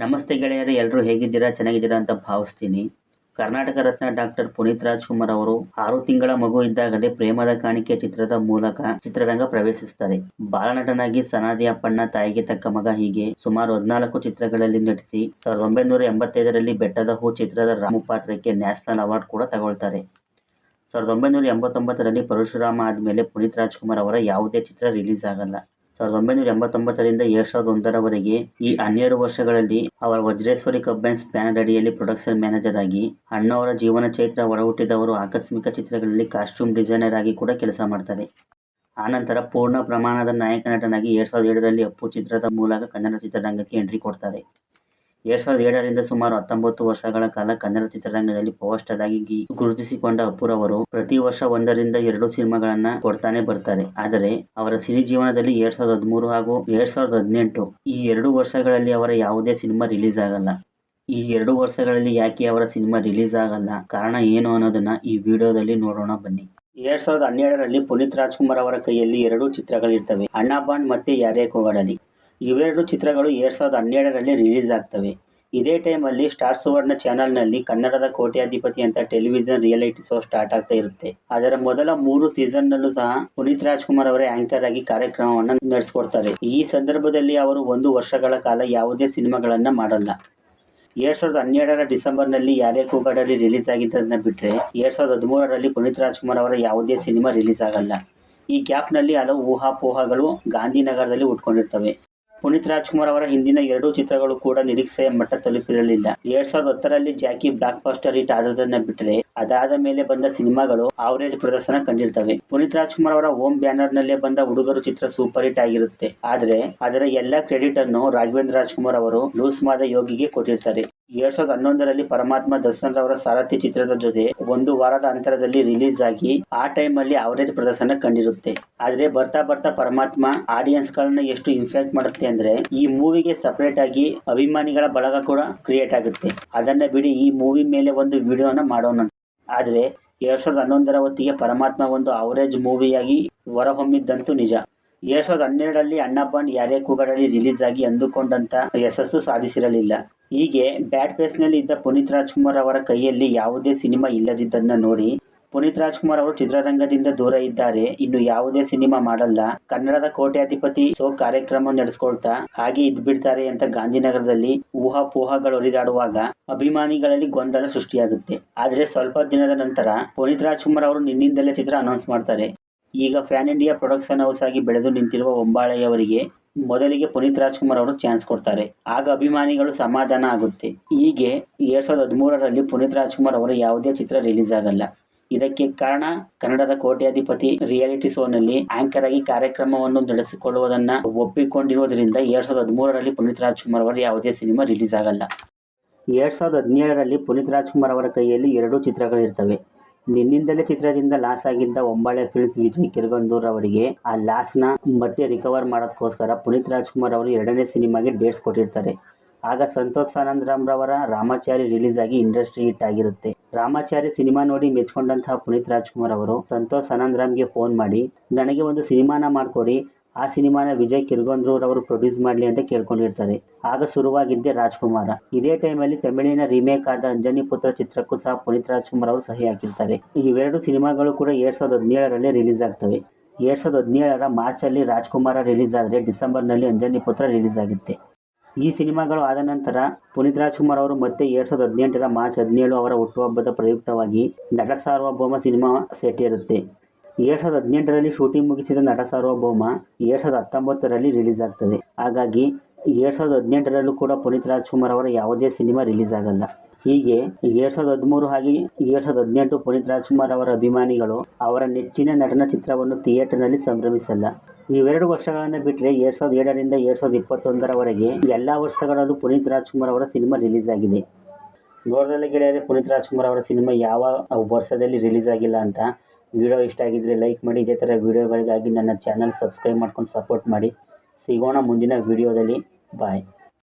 ನಮಸ್ತೆ ಗೆಳೆಯರೇ, ಎಲ್ಲರೂ ಹೇಗಿದ್ದೀರಾ? ಚೆನ್ನಾಗಿದ್ದೀರಾ ಅಂತ ಭಾವಿಸ್ತೀನಿ. ಕರ್ನಾಟಕ ರತ್ನ ಡಾಕ್ಟರ್ ಪುನೀತ್ ರಾಜ್ಕುಮಾರ್ ಅವರು 6 ತಿಂಗಳ ಮಗು ಇದ್ದಾಗಲೇ ಪ್ರೇಮದ ಕಾಣಿಕೆ ಚಿತ್ರದ ಮೂಲಕ ಚಿತ್ರರಂಗ ಪ್ರವೇಶಿಸುತ್ತಾರೆ. ಬಾಲನಟನಾಗಿ ಸನಾದಿ ಅಪ್ಪಣ್ಣ, ತಾಯಿಗೆ ತಕ್ಕ ಮಗ ಹೀಗೆ ಸುಮಾರು 14 ಚಿತ್ರಗಳಲ್ಲಿ ನಟಿಸಿ 1985ರಲ್ಲಿ ಬೆಟ್ಟದ ಹೂ ಚಿತ್ರದ ರಾಮು ಪಾತ್ರಕ್ಕೆ ನ್ಯಾಷನಲ್ ಅವಾರ್ಡ್ ಕೂಡ ತಗೊಳ್ತಾರೆ. 1989ರಲ್ಲಿ ಪರಶುರಾಮ ಆದ್ಮೇಲೆ ಪುನೀತ್ ರಾಜ್ಕುಮಾರ್ ಅವರ ಯಾವುದೇ ಚಿತ್ರ ರಿಲೀಸ್ ಆಗಲ್ಲ. 1989ರಿಂದ 2001ರವರೆಗೆ ಈ 12 ವರ್ಷಗಳಲ್ಲಿ ಅವರ ವಜ್ರೇಶ್ವರಿ ಕಂಬೈನ್ಸ್ ಬ್ಯಾನರ್ ಅಡಿಯಲ್ಲಿ ಪ್ರೊಡಕ್ಷನ್ ಮ್ಯಾನೇಜರ್ ಆಗಿ, ಅಣ್ಣಾವರ ಜೀವನ ಚೈತ್ರ, ಒಡಹುಟ್ಟಿದವರು ಆಕಸ್ಮಿಕ ಚಿತ್ರಗಳಲ್ಲಿ ಕಾಸ್ಟ್ಯೂಮ್ ಡಿಸೈನರ್ ಆಗಿ ಕೂಡ ಕೆಲಸ ಮಾಡ್ತಾರೆ. ಆನಂತರ ಪೂರ್ಣ ಪ್ರಮಾಣದ ನಾಯಕ ನಟನಾಗಿ 2007ರಲ್ಲಿ ಅಪ್ಪು ಚಿತ್ರದ ಮೂಲಕ ಕನ್ನಡ ಚಿತ್ರರಂಗಕ್ಕೆ ಎಂಟ್ರಿ ಕೊಡ್ತಾರೆ. 2007ರಿಂದ ಸುಮಾರು 19 ವರ್ಷಗಳ ಕಾಲ ಕನ್ನಡ ಚಿತ್ರರಂಗದಲ್ಲಿ ಪವರ್ ಸ್ಟಾರ್ ಆಗಿ ಗುರುತಿಸಿಕೊಂಡ ಅಪ್ಪುರವರು ಪ್ರತಿ ವರ್ಷ 1ರಿಂದ 2 ಸಿನಿಮಾಗಳನ್ನ ಕೊಡ್ತಾನೆ ಬರ್ತಾರೆ. ಆದರೆ ಅವರ ಸಿನಿ ಜೀವನದಲ್ಲಿ 2013 ಹಾಗೂ 2018 ಈ 2 ವರ್ಷಗಳಲ್ಲಿ ಅವರ ಯಾವುದೇ ಸಿನಿಮಾ ರಿಲೀಸ್ ಆಗಲ್ಲ. ಈ 2 ವರ್ಷಗಳಲ್ಲಿ ಯಾಕೆ ಅವರ ಸಿನಿಮಾ ರಿಲೀಸ್ ಆಗಲ್ಲ, ಕಾರಣ ಏನು ಅನ್ನೋದನ್ನ ಈ ವಿಡಿಯೋದಲ್ಲಿ ನೋಡೋಣ ಬನ್ನಿ. 2017ರಲ್ಲಿ ಪುನೀತ್ ರಾಜ್ಕುಮಾರ್ ಅವರ ಕೈಯಲ್ಲಿ 2 ಚಿತ್ರಗಳಿರ್ತವೆ, ಅಣ್ಣ ಬಾಂಡ್ ಮತ್ತೆ ಯಾರೇ ಕೂಗಾಡಲಿ. ಇವೆರಡು ಚಿತ್ರಗಳು 2017ರಲ್ಲಿ ರಿಲೀಸ್ ಆಗ್ತವೆ. ಇದೇ ಟೈಮಲ್ಲಿ ಸ್ಟಾರ್ ಸುವರ್ಣ ಚಾನೆಲ್ನಲ್ಲಿ ಕನ್ನಡದ ಕೋಟ್ಯಾಧಿಪತಿ ಅಂತ ಟೆಲಿವಿಷನ್ ರಿಯಾಲಿಟಿ ಶೋ ಸ್ಟಾರ್ಟ್ ಆಗ್ತಾ ಇರುತ್ತೆ. ಅದರ ಮೊದಲ 3 ಸೀಸನ್ನಲ್ಲೂ ಸಹ ಪುನೀತ್ ರಾಜ್ಕುಮಾರ್ ಅವರೇ ಆಂಕರ್ ಆಗಿ ಕಾರ್ಯಕ್ರಮವನ್ನು ನಡೆಸಿಕೊಡ್ತಾರೆ. ಈ ಸಂದರ್ಭದಲ್ಲಿ ಅವರು 1 ವರ್ಷಗಳ ಕಾಲ ಯಾವುದೇ ಸಿನಿಮಾಗಳನ್ನ ಮಾಡಲ್ಲ. 2017ರ ಡಿಸೆಂಬರ್ನಲ್ಲಿ ಯಾರೇ ಕೂಗಾಡಲಿ ರಿಲೀಸ್ ಆಗಿದ್ದನ್ನ ಬಿಟ್ರೆ 2013ರಲ್ಲಿ ಪುನೀತ್ ರಾಜ್ಕುಮಾರ್ ಅವರ ಯಾವುದೇ ಸಿನಿಮಾ ರಿಲೀಸ್ ಆಗಲ್ಲ. ಈ ಗ್ಯಾಪ್ನಲ್ಲಿ ಹಲವು ಊಹಾಪೋಹಗಳು ಗಾಂಧಿನಗರದಲ್ಲಿ ಹುಟ್ಕೊಂಡಿರ್ತವೆ. ಪುನೀತ್ ರಾಜ್ಕುಮಾರ್ ಅವರ ಹಿಂದಿನ 2 ಚಿತ್ರಗಳು ಕೂಡ ನಿರೀಕ್ಷೆಯ ಮಟ್ಟ ತಲುಪಿರಲಿಲ್ಲ. 2010ರಲ್ಲಿ ಜಾಕಿ ಬ್ಲಾಕ್ ಬಸ್ಟರ್ ಹಿಟ್ ಆದದನ್ನ ಬಿಟ್ಟರೆ ಅದಾದ ಮೇಲೆ ಬಂದ ಸಿನಿಮಾಗಳು ಆವರೇಜ್ ಪ್ರದರ್ಶನ ಕಂಡಿರ್ತವೆ. ಪುನೀತ್ ರಾಜ್ಕುಮಾರ್ ಅವರ ಓಂ ಬ್ಯಾನರ್ ನಲ್ಲೇ ಬಂದ ಹುಡುಗರು ಚಿತ್ರ ಸೂಪರ್ ಹಿಟ್ ಆಗಿರುತ್ತೆ. ಆದ್ರೆ ಅದರ ಎಲ್ಲ ಕ್ರೆಡಿಟ್ ಅನ್ನು ರಾಘವೇಂದ್ರ ರಾಜ್ಕುಮಾರ್ ಅವರು ಲೂಸ್ ಮಾದ ಯೋಗಿಗೆ ಕೊಟ್ಟಿರ್ತಾರೆ. 2011ರಲ್ಲಿ ಪರಮಾತ್ಮ ದರ್ಶನ್ ರವರ ಸಾರಥಿ ಚಿತ್ರದ ಜೊತೆ 1 ವಾರದ ಅಂತರದಲ್ಲಿ ರಿಲೀಸ್ ಆಗಿ ಆ ಟೈಮಲ್ಲಿ ಆವರೇಜ್ ಪ್ರದರ್ಶನ ಕಂಡಿರುತ್ತೆ. ಆದ್ರೆ ಬರ್ತಾ ಬರ್ತಾ ಪರಮಾತ್ಮ ಆಡಿಯನ್ಸ್ ಗಳನ್ನ ಎಷ್ಟು ಇಂಪ್ಯಾಕ್ಟ್ ಮಾಡುತ್ತೆ ಅಂದ್ರೆ ಈ ಮೂವಿಗೆ ಸಪರೇಟ್ ಆಗಿ ಅಭಿಮಾನಿಗಳ ಬಳಗ ಕೂಡ ಕ್ರಿಯೇಟ್ ಆಗುತ್ತೆ. ಅದನ್ನ ಬಿಡಿ, ಈ ಮೂವಿ ಮೇಲೆ ಒಂದು ವಿಡಿಯೋನ ಮಾಡೋಣ. ಆದ್ರೆ 2011ರ ಹೊತ್ತಿಗೆ ಪರಮಾತ್ಮ ಒಂದು ಆವರೇಜ್ ಮೂವಿಯಾಗಿ ಹೊರಹೊಮ್ಮಿದ್ದಂತೂ ನಿಜ. 2012ರಲ್ಲಿ ಅಣ್ಣ ಬಾಂಡ್ ಯಾರೇ ಕೂಗಾಡಲಿ ರಿಲೀಸ್ ಆಗಿ ಅಂದುಕೊಂಡಂತ ಯಶಸ್ಸು ಸಾಧಿಸಿರಲಿಲ್ಲ. ಹೀಗೆ ಬ್ಯಾಡ್ ಫೇಸ್ ನಲ್ಲಿ ಇದ್ದ ಪುನೀತ್ ರಾಜ್ಕುಮಾರ್ ಅವರ ಕೈಯಲ್ಲಿ ಯಾವುದೇ ಸಿನಿಮಾ ಇಲ್ಲದಿದ್ದನ್ನ ನೋಡಿ ಪುನೀತ್ ರಾಜ್ಕುಮಾರ್ ಅವರು ಚಿತ್ರರಂಗದಿಂದ ದೂರ ಇದ್ದಾರೆ, ಇನ್ನು ಯಾವುದೇ ಸಿನಿಮಾ ಮಾಡಲ್ಲ, ಕನ್ನಡದ ಕೋಟ್ಯಾಧಿಪತಿ ಶೋ ಕಾರ್ಯಕ್ರಮ ನಡೆಸ್ಕೊಳ್ತಾ ಹಾಗೆ ಇದ್ಬಿಡ್ತಾರೆ ಅಂತ ಗಾಂಧಿನಗರದಲ್ಲಿ ಊಹಾಪೋಹಗಳು ಹರಿದಾಡುವಾಗ ಅಭಿಮಾನಿಗಳಲ್ಲಿ ಗೊಂದಲ ಸೃಷ್ಟಿಯಾಗುತ್ತೆ. ಆದ್ರೆ ಸ್ವಲ್ಪ ದಿನದ ನಂತರ ಪುನೀತ್ ರಾಜ್ಕುಮಾರ್ ಅವರು ನಿನ್ನಿಂದಲೇ ಚಿತ್ರ ಅನೌನ್ಸ್ ಮಾಡ್ತಾರೆ. ಈಗ ಫ್ಯಾನ್ ಇಂಡಿಯಾ ಪ್ರೊಡಕ್ಷನ್ ಹೌಸ್ ಆಗಿ ಬೆಳೆದು ನಿಂತಿರುವ ಹೊಂಬಾಳೆಯವರಿಗೆ ಮೊದಲಿಗೆ ಪುನೀತ್ ರಾಜ್ಕುಮಾರ್ ಅವರು ಚಾನ್ಸ್ ಕೊಡ್ತಾರೆ. ಆಗ ಅಭಿಮಾನಿಗಳು ಸಮಾಧಾನ ಆಗುತ್ತೆ. ಹೀಗೆ 2013ರಲ್ಲಿ ಪುನೀತ್ ರಾಜ್ಕುಮಾರ್ ಅವರ ಯಾವುದೇ ಚಿತ್ರ ರಿಲೀಸ್ ಆಗಲ್ಲ. ಇದಕ್ಕೆ ಕಾರಣ ಕನ್ನಡದ ಕೋಟ್ಯಾಧಿಪತಿ ರಿಯಾಲಿಟಿ ಶೋನಲ್ಲಿ ಆಂಕರ್ ಆಗಿ ಕಾರ್ಯಕ್ರಮವನ್ನು ನಡೆಸಿಕೊಳ್ಳುವುದನ್ನ ಒಪ್ಪಿಕೊಂಡಿರುವುದರಿಂದ 2013ರಲ್ಲಿ ಪುನೀತ್ ರಾಜ್ಕುಮಾರ್ ಅವರ ಯಾವುದೇ ಸಿನಿಮಾ ರಿಲೀಸ್ ಆಗಲ್ಲ. 2017ರಲ್ಲಿ ಪುನೀತ್ ರಾಜ್ಕುಮಾರ್ ಅವರ ಕೈಯಲ್ಲಿ 2 ಚಿತ್ರಗಳಿರ್ತವೆ. ನಿನ್ನಿಂದಲೇ ಚಿತ್ರದಿಂದ ಲಾಸ್ ಆಗಿದ್ದ ಹೊಂಬಾಳೆ ಫಿಲ್ಮ್ಸ್ ವಿಜಯ್ ಕಿರಗಂದೂರ್ ಅವರಿಗೆ ಆ ಲಾಸ್ನ ಮತ್ತೆ ರಿಕವರ್ ಮಾಡೋದಕ್ಕೋಸ್ಕರ ಪುನೀತ್ ರಾಜ್ಕುಮಾರ್ ಅವರು 2ನೇ ಸಿನಿಮಾಗೆ ಡೇಟ್ಸ್ ಕೊಟ್ಟಿರ್ತಾರೆ. ಆಗ ಸಂತೋಷ್ ಸಾನಂದರಾಮ್ ರವರ ರಾಮಾಚಾರಿ ರಿಲೀಸ್ ಆಗಿ ಇಂಡಸ್ಟ್ರಿ ಹಿಟ್ ಆಗಿರುತ್ತೆ. ರಾಮಾಚಾರಿ ಸಿನಿಮಾ ನೋಡಿ ಮೆಚ್ಕೊಂಡಂತಹ ಪುನೀತ್ ರಾಜ್ಕುಮಾರ್ ಅವರು ಸಂತೋಷ್ ಸಾನಂದರಾಮ್ಗೆ ಫೋನ್ ಮಾಡಿ ನನಗೆ ಒಂದು ಸಿನಿಮಾನ ಮಾಡ್ಕೊಡಿ, ಆ ಸಿನಿಮಾನ ವಿಜಯ್ ಕಿರಗಂದೂರ್ ಅವರು ಪ್ರೊಡ್ಯೂಸ್ ಮಾಡಲಿ ಅಂತ ಕೇಳ್ಕೊಂಡಿರ್ತಾರೆ. ಆಗ ಶುರುವಾಗಿದ್ದೆ ರಾಜ್ಕುಮಾರ. ಇದೇ ಟೈಮಲ್ಲಿ ತಮಿಳಿನ ರೀಮೇಕ್ ಆದ ಅಂಜನಿ ಪುತ್ರ ಚಿತ್ರಕ್ಕೂ ಸಹ ಪುನೀತ್ ರಾಜ್ಕುಮಾರ್ ಅವರು ಸಹಿ ಹಾಕಿರ್ತಾರೆ. ಇವೆರಡು ಸಿನಿಮಾಗಳು ಕೂಡ 2017ರಲ್ಲಿ ರಿಲೀಸ್ ಆಗ್ತವೆ. 2017ರ ಮಾರ್ಚಲ್ಲಿ ರಾಜ್ಕುಮಾರ ರಿಲೀಸ್ ಆದರೆ ಡಿಸೆಂಬರ್ನಲ್ಲಿ ಅಂಜನಿ ಪುತ್ರ ರಿಲೀಸ್ ಆಗುತ್ತೆ. ಈ ಸಿನಿಮಾಗಳು ಆದ ನಂತರ ಪುನೀತ್ ರಾಜ್ಕುಮಾರ್ ಅವರು ಮತ್ತೆ 2018ರ ಮಾರ್ಚ್ 17 ಅವರ ಹುಟ್ಟುಹಬ್ಬದ ಪ್ರಯುಕ್ತವಾಗಿ ನಟ ಸಾರ್ವಭೌಮ ಸಿನಿಮಾ ಸೆಟ್ ಇರುತ್ತೆ. 2018ರಲ್ಲಿ ಶೂಟಿಂಗ್ ಮುಗಿಸಿದ ನಟ ಸಾರ್ವಭೌಮ 2019ರಲ್ಲಿ ರಿಲೀಸ್ ಆಗ್ತದೆ. ಹಾಗಾಗಿ 2018ರಲ್ಲೂ ಕೂಡ ಪುನೀತ್ ರಾಜ್ಕುಮಾರ್ ಅವರ ಯಾವುದೇ ಸಿನಿಮಾ ರಿಲೀಸ್ ಆಗಲ್ಲ. ಹೀಗೆ 2013 ಹಾಗೆ 2018 ಪುನೀತ್ ರಾಜ್ಕುಮಾರ್ ಅವರ ಅಭಿಮಾನಿಗಳು ಅವರ ನೆಚ್ಚಿನ ನಟನ ಚಿತ್ರವನ್ನು ಥಿಯೇಟರ್ನಲ್ಲಿ ಸಂಭ್ರಮಿಸಲ್ಲ. ಇವೆರಡು ವರ್ಷಗಳನ್ನು ಬಿಟ್ಟರೆ 2007ರಿಂದ 2021ರವರೆಗೆ ಎಲ್ಲ ವರ್ಷಗಳಲ್ಲೂ ಪುನೀತ್ ರಾಜ್ಕುಮಾರ್ ಅವರ ಸಿನಿಮಾ ರಿಲೀಸ್ ಆಗಿದೆ. ನೋಡಿದಲ್ಲಿ ಗೆಳೆಯರೆ, ಪುನೀತ್ ರಾಜ್ಕುಮಾರ್ ಅವರ ಸಿನಿಮಾ ಯಾವ ವರ್ಷದಲ್ಲಿ ರಿಲೀಸ್ ಆಗಿಲ್ಲ ಅಂತ. ವಿಡಿಯೋ ಇಷ್ಟ ಆಗಿದ್ರೆ ಲೈಕ್ ಮಾಡಿ. ಇದೇ ಥರ ವಿಡಿಯೋಗಳಿಗಾಗಿ ನನ್ನ ಚಾನಲ್ ಸಬ್ಸ್ಕ್ರೈಬ್ ಮಾಡ್ಕೊಂಡು ಸಪೋರ್ಟ್ ಮಾಡಿ. ಸಿಗೋಣ ಮುಂದಿನ ವಿಡಿಯೋದಲ್ಲಿ. ಬಾಯ್.